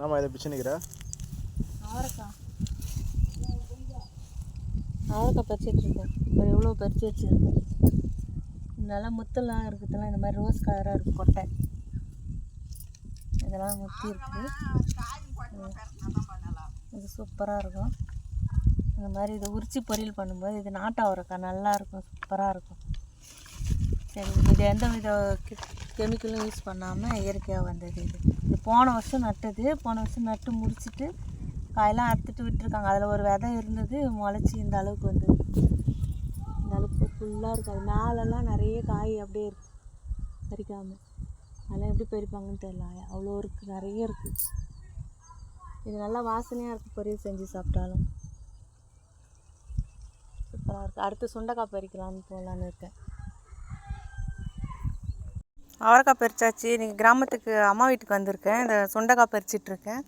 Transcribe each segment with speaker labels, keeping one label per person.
Speaker 1: நாம இதை பிச்சு நிற்கிற
Speaker 2: அவரைக்காய் பறிச்சிட்டு இருக்கேன். இப்போ எவ்வளோ பறிச்சு வச்சுருக்கேன். நல்லா முத்தெல்லாம் இருக்குதுலாம் இந்த மாதிரி ரோஸ் கலராக இருக்குது கொட்டை. இதெல்லாம் முத்தி இருக்குது. இது சூப்பராக இருக்கும். இந்த மாதிரி இதை உரித்து பொரியல் பண்ணும்போது இது நாட்டு அவரைக்காய் நல்லாயிருக்கும், சூப்பராக இருக்கும். சரி, இது எந்த வித கெமிக்கலும் யூஸ் பண்ணாமல் இயற்கையாக வந்தது. இது போன வருஷம் நட்டது. போன வருஷம் நட்டு முடிச்சுட்டு காயெல்லாம் அறுத்துட்டு விட்டுருக்காங்க. அதில் ஒரு விதை இருந்தது, முளைச்சி இந்த அளவுக்கு வந்தது. இந்த அளவுக்கு ஃபுல்லாக இருக்குது. அது மேலெல்லாம் நிறைய காய் அப்படியே இருக்குது பறிக்காமல். அதெல்லாம் எப்படி பறிப்பாங்கன்னு தெரியல. அவ்வளோ இருக்குது, நிறைய இருக்குது. இது நல்லா வாசனையாக இருக்குது. பொரியல் செஞ்சு சாப்பிட்டாலும் சூப்பராக இருக்குது. அடுத்து சுண்டைக்காய் பறிக்கலான்னு போகலான்னு இருக்கேன். அவரைக்காய் பறிச்சாச்சு. இன்றைக்கி கிராமத்துக்கு அம்மா வீட்டுக்கு வந்திருக்கேன். இந்த சுண்டைக்காய் பறிச்சிட்ருக்கேன்.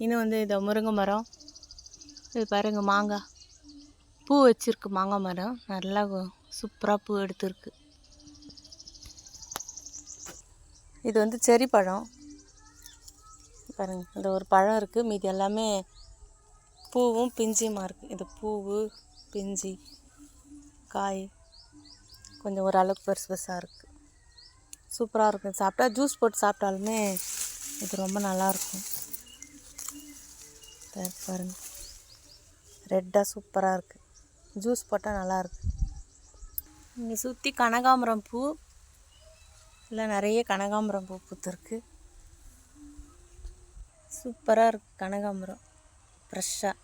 Speaker 2: இன்னும் வந்து இந்த முருங்கை மரம், இது பாருங்க மாங்காய் பூ வச்சுருக்கு. மாங்காய் மரம் நல்லா சூப்பராக பூ எடுத்துருக்கு. இது வந்து செரி பழம் பாருங்க. இந்த ஒரு பழம் இருக்குது, மீதி எல்லாமே பூவும் பிஞ்சியுமா இருக்குது. இது பூவு பிஞ்சி காய் கொஞ்சம் ஓரளவுக்கு பெருசு பெருசாக இருக்குது. சூப்பராக இருக்கும். சாப்பிட்டா ஜூஸ் போட்டு சாப்பிட்டாலுமே இது ரொம்ப நல்லாயிருக்கும். பாருங்க ரெட்டாக சூப்பராக இருக்குது. ஜூஸ் போட்டால் நல்லாயிருக்கு. இங்கே சுற்றி கனகாம்பரம் பூ இல்லை, நிறைய கனகாம்பரம் பூ பூத்துருக்கு. சூப்பராக இருக்குது கனகாம்பரம் ஃப்ரெஷ்ஷாக.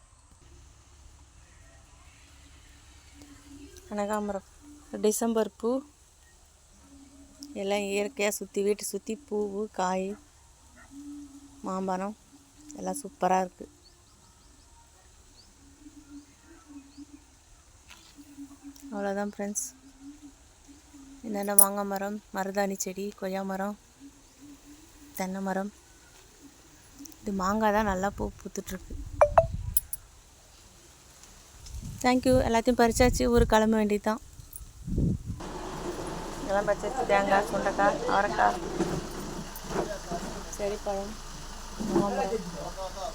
Speaker 2: கனகாம்பரம் டிசம்பர் பூ எல்லாம் இயற்கையாக சுற்றி வீட்டை சுற்றி பூவு காய் மாம்பழம் எல்லாம் சூப்பராக இருக்குது. அவ்வளோதான் ஃப்ரெண்ட்ஸ். என்னென்ன மாங்காய் மரம், மருதாணி செடி, கொய்யா மரம், தென்னை மரம். இது மாங்காய் தான் நல்லா பூத்துட்ருக்கு. தேங்க்யூ. எல்லாத்தையும் பறிச்சாச்சு. ஊருக்கு கிளம்ப வேண்டியது தான். இதெல்லாம் பறிச்சாச்சு. தேங்காய், சுண்டைக்காய், அவரைக்காய், செடி பழம், மாங்காய் மரம்.